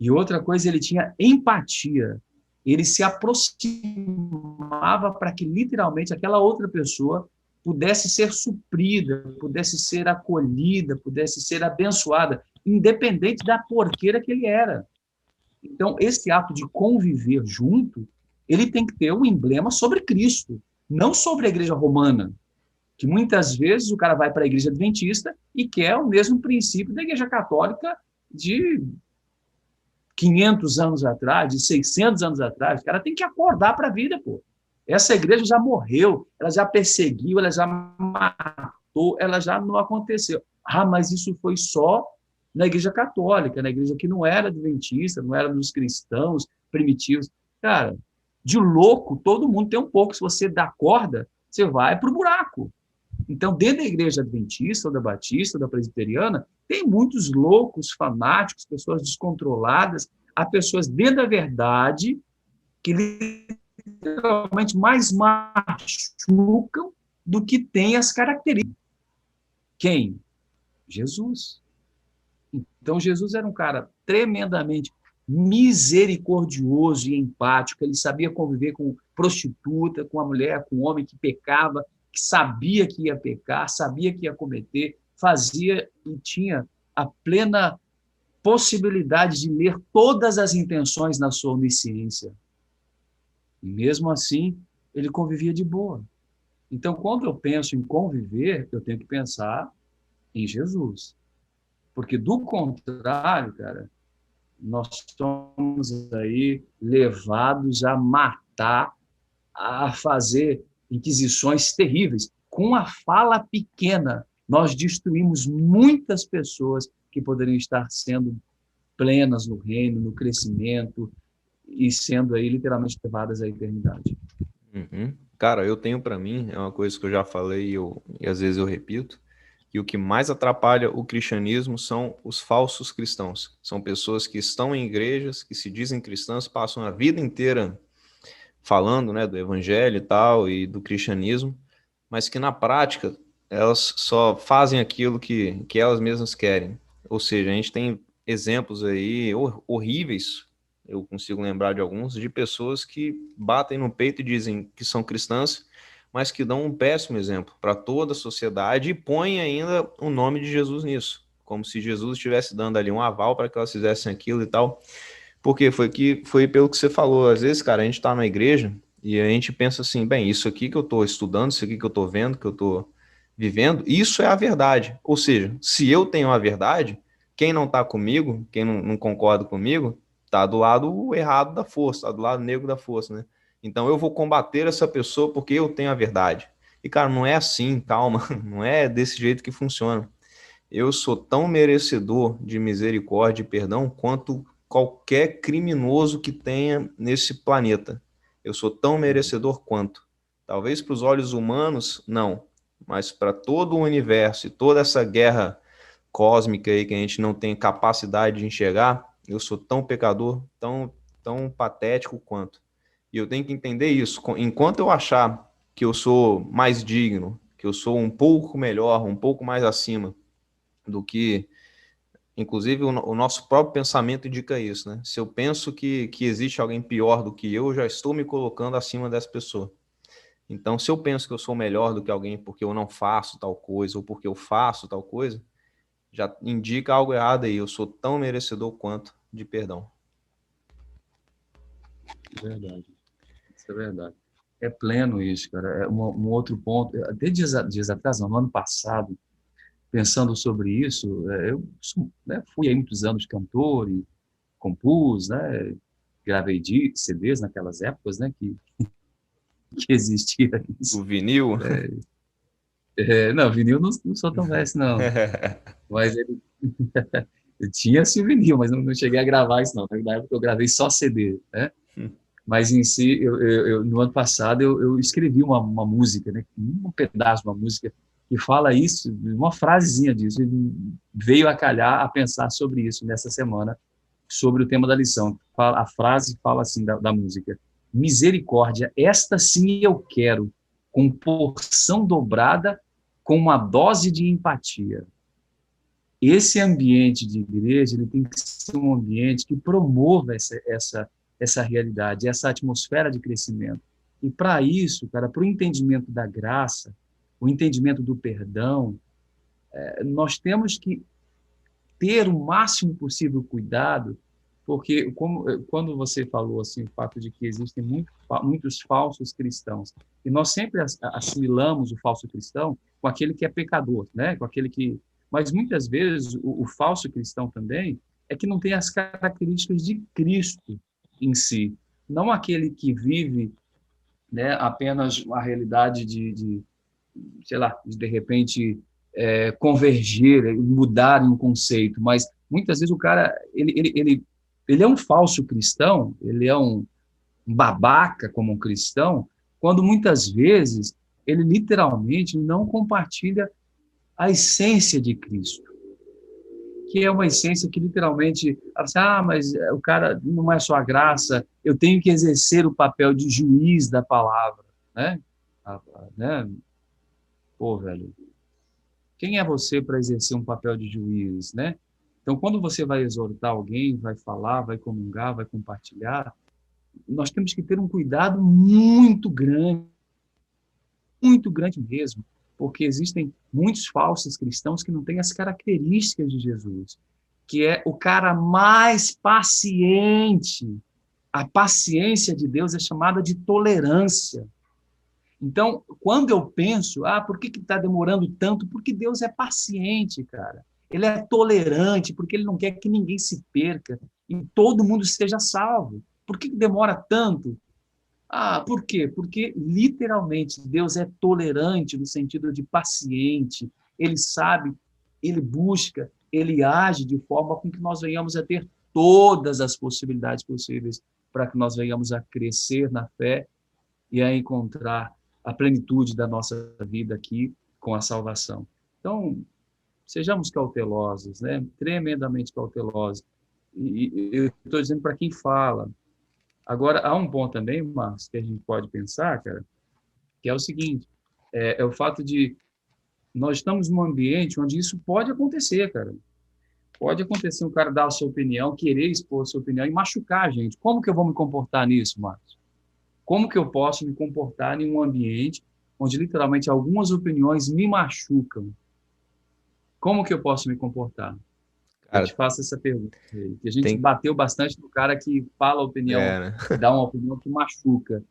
Speaker 3: e outra coisa, ele tinha empatia. Ele se aproximava para que literalmente aquela outra pessoa pudesse ser suprida, pudesse ser acolhida, pudesse ser abençoada, independente da porqueira que ele era. Então, esse ato de conviver junto, ele tem que ter um emblema sobre Cristo, não sobre a igreja romana, que muitas vezes o cara vai para a igreja adventista e quer o mesmo princípio da igreja católica de 500 anos atrás, de 600 anos atrás. O cara tem que acordar para a vida, pô. Essa igreja já morreu, ela já perseguiu, ela já matou, ela já não aconteceu. Ah, mas isso foi só na igreja católica, na igreja que não era adventista, não era dos cristãos primitivos. Cara, de louco, todo mundo tem um pouco. Se você dá corda, você vai para o buraco. Então, dentro da igreja adventista, ou da batista, ou da presbiteriana, tem muitos loucos, fanáticos, pessoas descontroladas, há pessoas dentro da verdade que literalmente mais machucam do que tem as características. Quem? Jesus. Então, Jesus era um cara tremendamente misericordioso e empático, ele sabia conviver com prostituta, com a mulher, com o homem que pecava, que sabia que ia pecar, sabia que ia cometer, fazia e tinha a plena possibilidade de ler todas as intenções na sua onisciência. E mesmo assim, ele convivia de boa. Então, quando eu penso em conviver, eu tenho que pensar em Jesus. Porque, do contrário, cara, nós somos aí levados a matar, a fazer inquisições terríveis. Com a fala pequena, nós destruímos muitas pessoas que poderiam estar sendo plenas no reino, no crescimento e sendo aí literalmente levadas à eternidade.
Speaker 1: Uhum. Cara, eu tenho para mim, é uma coisa que eu já falei e às vezes eu repito, que o que mais atrapalha o cristianismo são os falsos cristãos. São pessoas que estão em igrejas, que se dizem cristãs, passam a vida inteira falando, né, do evangelho e tal, e do cristianismo, mas que na prática elas só fazem aquilo que elas mesmas querem. Ou seja, a gente tem exemplos aí horríveis, eu consigo lembrar de alguns, de pessoas que batem no peito e dizem que são cristãs, mas que dão um péssimo exemplo para toda a sociedade e põem ainda o nome de Jesus nisso, como se Jesus estivesse dando ali um aval para que elas fizessem aquilo e tal. Porque foi pelo que você falou. Às vezes, cara, a gente está na igreja e a gente pensa assim, bem, isso aqui que eu estou estudando, isso aqui que eu estou vendo, que eu estou vivendo, isso é a verdade. Ou seja, se eu tenho a verdade, quem não está comigo, quem não concorda comigo, está do lado errado da força, está do lado negro da força, né? Então eu vou combater essa pessoa porque eu tenho a verdade. E, cara, não é assim, calma, não é desse jeito que funciona. Eu sou tão merecedor de misericórdia e perdão quanto qualquer criminoso que tenha nesse planeta. Eu sou tão merecedor quanto. Talvez para os olhos humanos, não. Mas para todo o universo e toda essa guerra cósmica aí que a gente não tem capacidade de enxergar, eu sou tão pecador, tão patético quanto. E eu tenho que entender isso. Enquanto eu achar que eu sou mais digno, que eu sou um pouco melhor, um pouco mais acima do que, inclusive, o nosso próprio pensamento indica isso, né? Se eu penso que existe alguém pior do que eu já estou me colocando acima dessa pessoa. Então, se eu penso que eu sou melhor do que alguém porque eu não faço tal coisa ou porque eu faço tal coisa, já indica algo errado aí. Eu sou tão merecedor quanto de perdão.
Speaker 3: É verdade. Isso é verdade. É pleno isso, cara. É um outro ponto. Até dias atrás, no ano passado, pensando sobre isso, né, fui aí muitos anos cantor e compus, né? Gravei CDs naquelas épocas, né? Que existia
Speaker 1: O
Speaker 3: isso.
Speaker 1: vinil.
Speaker 3: Não, vinil não sou tão velho, assim, não. Mas tinha-se o vinil, mas não cheguei a gravar isso, não. Na época eu gravei só CD, né? Mas em si, no ano passado, eu escrevi uma música, né? Um pedaço de uma música que fala isso, uma frasezinha disso, e veio a calhar a pensar sobre isso nessa semana, sobre o tema da lição. A frase fala assim da música: misericórdia, esta sim eu quero, com porção dobrada, com uma dose de empatia. Esse ambiente de igreja ele tem que ser um ambiente que promova essa realidade, essa atmosfera de crescimento. E para isso, cara, para o entendimento da graça, o entendimento do perdão, nós temos que ter o máximo possível cuidado, porque quando você falou assim, o fato de que existem muitos falsos cristãos, e nós sempre assimilamos o falso cristão com aquele que é pecador, né? Com aquele que, mas muitas vezes o falso cristão também é que não tem as características de Cristo em si, não aquele que vive, né, apenas uma realidade sei lá, de repente converger, mudar um conceito, mas muitas vezes o cara ele é um falso cristão, ele é um babaca como um cristão, quando muitas vezes ele literalmente não compartilha a essência de Cristo, que é uma essência que literalmente, mas o cara não é só a graça, eu tenho que exercer o papel de juiz da palavra, né? Né? Pô, velho, quem é você para exercer um papel de juiz, né? Então, quando você vai exortar alguém, vai falar, vai comungar, vai compartilhar, nós temos que ter um cuidado muito grande mesmo, porque existem muitos falsos cristãos que não têm as características de Jesus, que é o cara mais paciente. A paciência de Deus é chamada de tolerância. Então, quando eu penso, por que está demorando tanto? Porque Deus é paciente, cara. Ele é tolerante, porque ele não quer que ninguém se perca e todo mundo seja salvo. Por que demora tanto? Por quê? Porque, literalmente, Deus é tolerante no sentido de paciente. Ele sabe, ele busca, ele age de forma com que nós venhamos a ter todas as possibilidades possíveis para que nós venhamos a crescer na fé e a encontrar a plenitude da nossa vida aqui com a salvação. Então, sejamos cautelosos, né? Tremendamente cautelosos. E eu estou dizendo para quem fala. Agora, há um ponto também, Marcos, que a gente pode pensar, cara, que é o seguinte, é o fato de nós estamos num ambiente onde isso pode acontecer, cara. Pode acontecer um cara dar a sua opinião, querer expor a sua opinião e machucar a gente. Como que eu vou me comportar nisso, Marcos? Como que eu posso me comportar em um ambiente onde literalmente algumas opiniões me machucam? Como que eu posso me comportar? Eu te
Speaker 1: Cara,
Speaker 3: faço essa pergunta. A gente
Speaker 1: tem.
Speaker 3: bateu bastante no cara que fala a opinião,
Speaker 1: Né?
Speaker 3: dá uma opinião que machuca.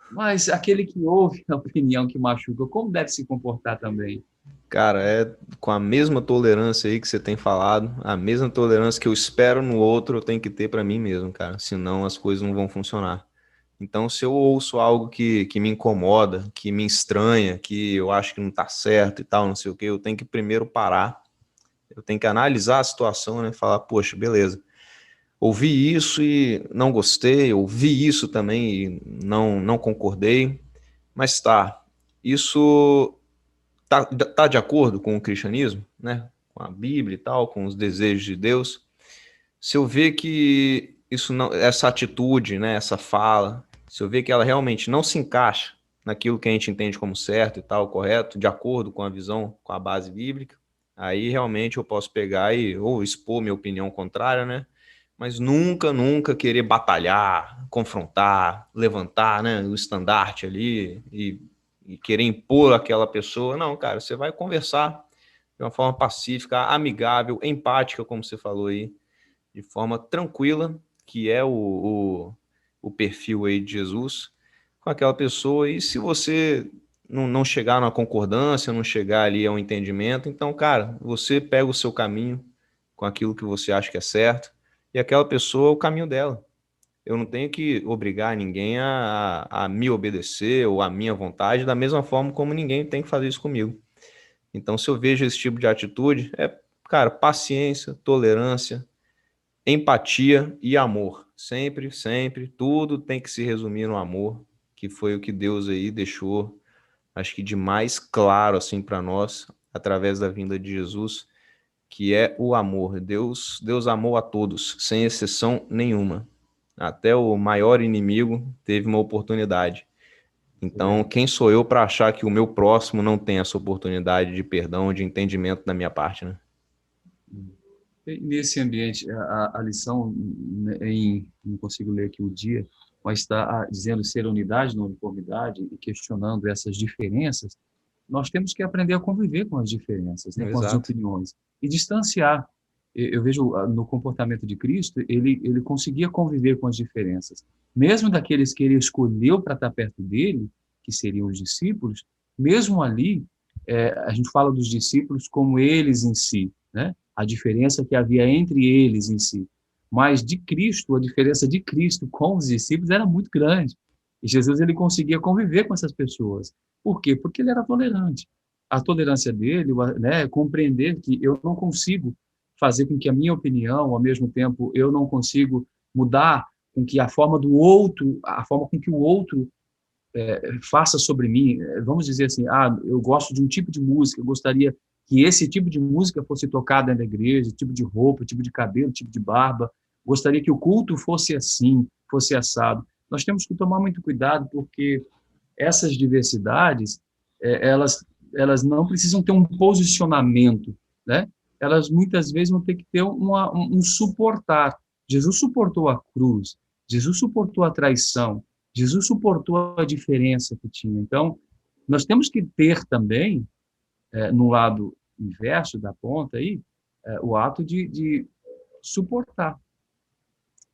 Speaker 3: Mas aquele que ouve a opinião que machuca, como deve se comportar também?
Speaker 1: Cara, é com a mesma tolerância aí que você tem falado, a mesma tolerância que eu espero no outro, eu tenho que ter pra mim mesmo, cara. Senão as coisas não vão funcionar. Então, se eu ouço algo que me incomoda, que me estranha, que eu acho que não tá certo e tal, não sei o quê, eu tenho que primeiro parar, eu tenho que analisar a situação, né? Falar, poxa, beleza, ouvi isso e não gostei, ouvi isso também e não concordei, mas tá, isso tá de acordo com o cristianismo, né? Com a Bíblia e tal, com os desejos de Deus. Se eu ver que isso não, essa atitude, né, essa fala, se eu ver que ela realmente não se encaixa naquilo que a gente entende como certo e tal, correto, de acordo com a visão, com a base bíblica, aí realmente eu posso pegar e ou expor minha opinião contrária, né? Mas nunca querer batalhar, confrontar, levantar, né, o estandarte ali e querer impor aquela pessoa. Não, cara, você vai conversar de uma forma pacífica, amigável, empática, como você falou aí, de forma tranquila, que é o perfil aí de Jesus com aquela pessoa, e se você não chegar numa concordância, não chegar ali a um entendimento, então, cara, você pega o seu caminho com aquilo que você acha que é certo, e aquela pessoa, o caminho dela. Eu não tenho que obrigar ninguém a me obedecer ou a minha vontade, da mesma forma como ninguém tem que fazer isso comigo. Então, se eu vejo esse tipo de atitude, cara, paciência, tolerância, empatia e amor. Sempre, sempre, tudo tem que se resumir no amor, que foi o que Deus aí deixou, acho que de mais claro assim para nós, através da vinda de Jesus, que é o amor. Deus amou a todos, sem exceção nenhuma. Até o maior inimigo teve uma oportunidade. Então, quem sou eu para achar que o meu próximo não tem essa oportunidade de perdão, de entendimento da minha parte, né?
Speaker 3: Nesse ambiente, a lição, né, não consigo ler aqui o dia, mas está dizendo ser unidade na uniformidade e questionando essas diferenças. Nós temos que aprender a conviver com as diferenças, né, com as
Speaker 1: Exato.
Speaker 3: opiniões, e distanciar. Eu vejo no comportamento de Cristo, ele conseguia conviver com as diferenças. Mesmo daqueles que ele escolheu para estar perto dele, que seriam os discípulos, mesmo ali, a gente fala dos discípulos como eles em si, né? A diferença que havia entre eles em si. Mas de Cristo, a diferença de Cristo com os discípulos era muito grande. E Jesus ele conseguia conviver com essas pessoas. Por quê? Porque ele era tolerante. A tolerância dele, né, compreender que eu não consigo fazer com que a minha opinião, ao mesmo tempo, eu não consigo mudar com que a forma do outro, a forma com que o outro faça sobre mim. Vamos dizer assim, eu gosto de um tipo de música, eu gostaria que esse tipo de música fosse tocada dentro da igreja, tipo de roupa, tipo de cabelo, tipo de barba. Gostaria que o culto fosse assim, fosse assado. Nós temos que tomar muito cuidado, porque essas diversidades, elas não precisam ter um posicionamento, né? Elas muitas vezes vão ter que ter um suportar. Jesus suportou a cruz, Jesus suportou a traição, Jesus suportou a diferença que tinha. Então, nós temos que ter também, no lado inverso da ponta aí, o ato de suportar.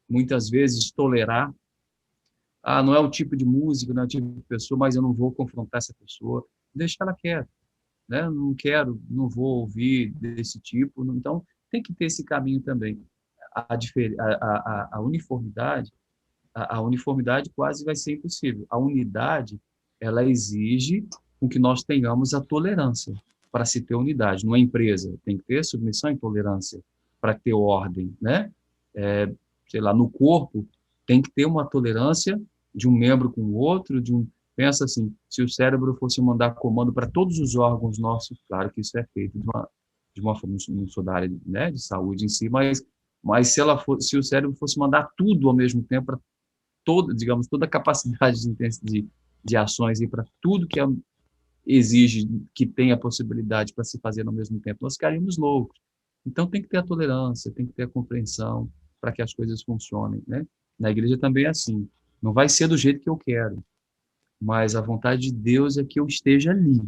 Speaker 3: Muitas vezes tolerar. Não é o tipo de música, não é o tipo de pessoa, mas eu não vou confrontar essa pessoa. Deixa ela quieta, né? Não quero, não vou ouvir desse tipo. Então, tem que ter esse caminho também. A uniformidade, a uniformidade quase vai ser impossível. A unidade, ela exige com que nós tenhamos a tolerância para se ter unidade. Numa empresa, tem que ter submissão e tolerância para ter ordem, né? Sei lá, no corpo, tem que ter uma tolerância de um membro com o outro, pensa assim, se o cérebro fosse mandar comando para todos os órgãos nossos, claro que isso é feito de uma forma, não sou da área, né, de saúde em si, mas se o cérebro fosse mandar tudo ao mesmo tempo para digamos, toda a capacidade de ações e para tudo que exige que tenha possibilidade para se fazer ao mesmo tempo, nós ficaríamos loucos. Então tem que ter a tolerância, tem que ter a compreensão para que as coisas funcionem, né? Na igreja também é assim. Não vai ser do jeito que eu quero, mas a vontade de Deus é que eu esteja ali.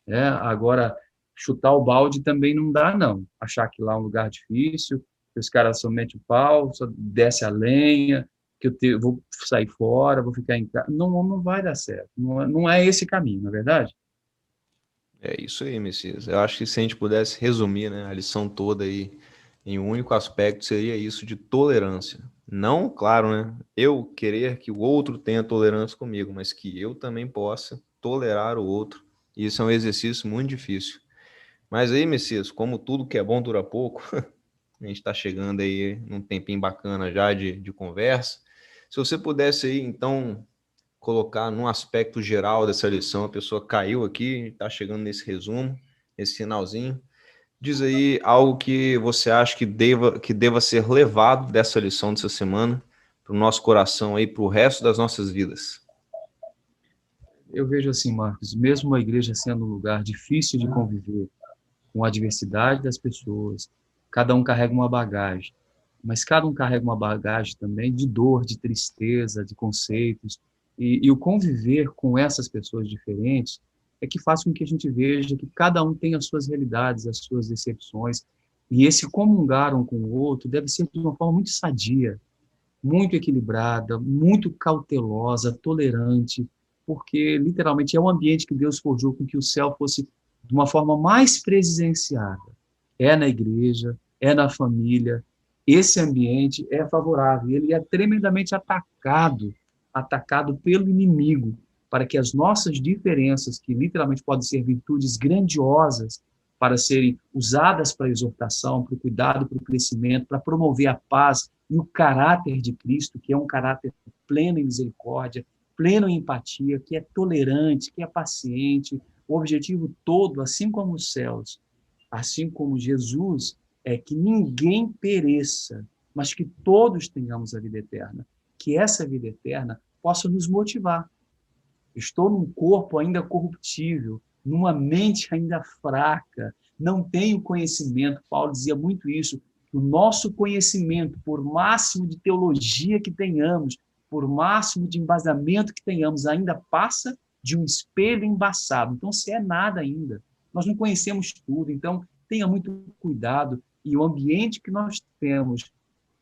Speaker 3: Né? Agora, chutar o balde também não dá, não. Achar que lá é um lugar difícil, que os caras só metem o pau, só desce a lenha, que vou sair fora, vou ficar em casa. Não vai dar certo. Não é esse caminho, não é verdade?
Speaker 1: É isso aí, Messias. Eu acho que se a gente pudesse resumir, né, a lição toda aí em um único aspecto, seria isso de tolerância. Não, claro, né, eu querer que o outro tenha tolerância comigo, mas que eu também possa tolerar o outro. Isso é um exercício muito difícil. Mas aí, Messias, como tudo que é bom dura pouco, a gente está chegando aí num tempinho bacana já de conversa. Se você pudesse aí, então, colocar num aspecto geral dessa lição, a pessoa caiu aqui, está chegando nesse resumo, nesse finalzinho. Diz aí algo que você acha que deva ser levado dessa lição dessa semana para o nosso coração aí, para o resto das nossas vidas.
Speaker 3: Eu vejo assim, Marcos, mesmo a igreja sendo um lugar difícil de conviver com a diversidade das pessoas, cada um carrega uma bagagem, mas cada um carrega uma bagagem também de dor, de tristeza, de conceitos, e o conviver com essas pessoas diferentes é que faz com que a gente veja que cada um tem as suas realidades, as suas decepções, e esse comungar um com o outro deve ser de uma forma muito sadia, muito equilibrada, muito cautelosa, tolerante, porque literalmente é um ambiente que Deus forjou com que o céu fosse de uma forma mais presenciada. É na igreja, é na família. Esse ambiente é favorável. Ele é tremendamente atacado pelo inimigo, para que as nossas diferenças, que literalmente podem ser virtudes grandiosas, para serem usadas para a exortação, para o cuidado, para o crescimento, para promover a paz e o caráter de Cristo, que é um caráter pleno em misericórdia, pleno em empatia, que é tolerante, que é paciente. O objetivo todo, assim como os céus, assim como Jesus, é que ninguém pereça, mas que todos tenhamos a vida eterna. Que essa vida eterna possa nos motivar. Estou num corpo ainda corruptível, numa mente ainda fraca, não tenho conhecimento. Paulo dizia muito isso, que o nosso conhecimento, por máximo de teologia que tenhamos, por máximo de embasamento que tenhamos, ainda passa de um espelho embaçado. Então, se é nada ainda. Nós não conhecemos tudo, então tenha muito cuidado. E o ambiente que nós temos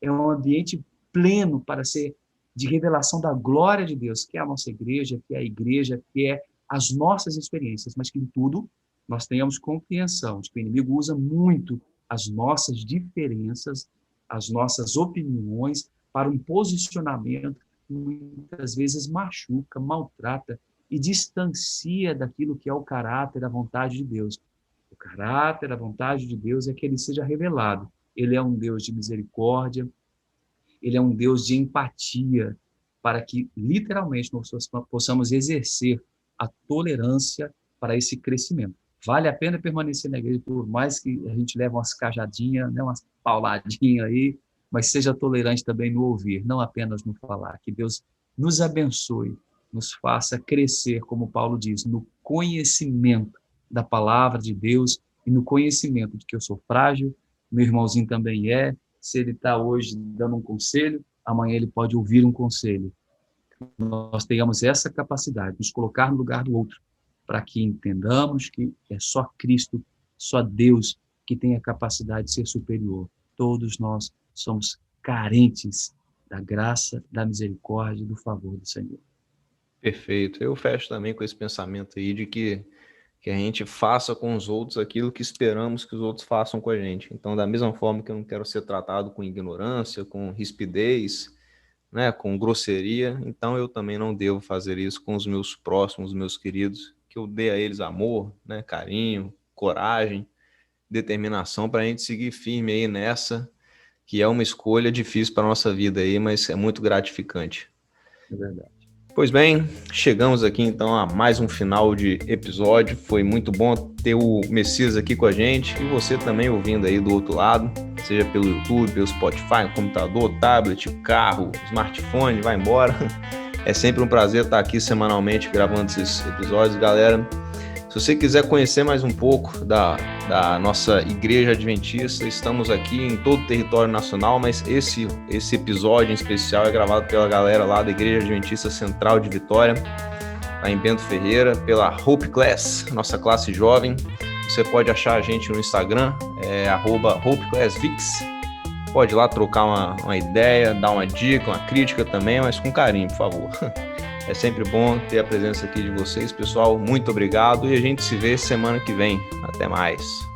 Speaker 3: é um ambiente pleno para ser de revelação da glória de Deus, que é a nossa igreja, que é a igreja, que é as nossas experiências, mas que em tudo nós tenhamos compreensão de que o inimigo usa muito as nossas diferenças, as nossas opiniões para um posicionamento que muitas vezes machuca, maltrata e distancia daquilo que é o caráter, a vontade de Deus. O caráter, a vontade de Deus é que ele seja revelado. Ele é um Deus de misericórdia, ele é um Deus de empatia, para que, literalmente, nós possamos exercer a tolerância para esse crescimento. Vale a pena permanecer na igreja, por mais que a gente leve umas cajadinhas, né, umas pauladinhas aí, mas seja tolerante também no ouvir, não apenas no falar. Que Deus nos abençoe, nos faça crescer, como Paulo diz, no conhecimento da palavra de Deus e no conhecimento de que eu sou frágil, meu irmãozinho também é. Se ele está hoje dando um conselho, amanhã ele pode ouvir um conselho. Nós tenhamos essa capacidade de nos colocar no lugar do outro, para que entendamos que é só Cristo, só Deus que tem a capacidade de ser superior. Todos nós somos carentes da graça, da misericórdia e do favor do Senhor.
Speaker 1: Perfeito. Eu fecho também com esse pensamento aí de que a gente faça com os outros aquilo que esperamos que os outros façam com a gente. Então, da mesma forma que eu não quero ser tratado com ignorância, com rispidez, né, com grosseria, então eu também não devo fazer isso com os meus próximos, meus queridos, que eu dê a eles amor, né, carinho, coragem, determinação para a gente seguir firme aí nessa, que é uma escolha difícil para a nossa vida aí, mas é muito gratificante.
Speaker 3: É verdade.
Speaker 1: Pois bem, chegamos aqui então a mais um final de episódio. Foi muito bom ter o Messias aqui com a gente e você também ouvindo aí do outro lado, seja pelo YouTube, pelo Spotify, computador, tablet, carro, smartphone, vai embora. É sempre um prazer estar aqui semanalmente gravando esses episódios, galera. Se você quiser conhecer mais um pouco da nossa Igreja Adventista, estamos aqui em todo o território nacional, mas esse episódio em especial é gravado pela galera lá da Igreja Adventista Central de Vitória, lá em Bento Ferreira, pela Hope Class, nossa classe jovem. Você pode achar a gente no Instagram, @HopeClassVix. Pode ir lá trocar uma ideia, dar uma dica, uma crítica também, mas com carinho, por favor. É sempre bom ter a presença aqui de vocês, pessoal. Muito obrigado e a gente se vê semana que vem. Até mais.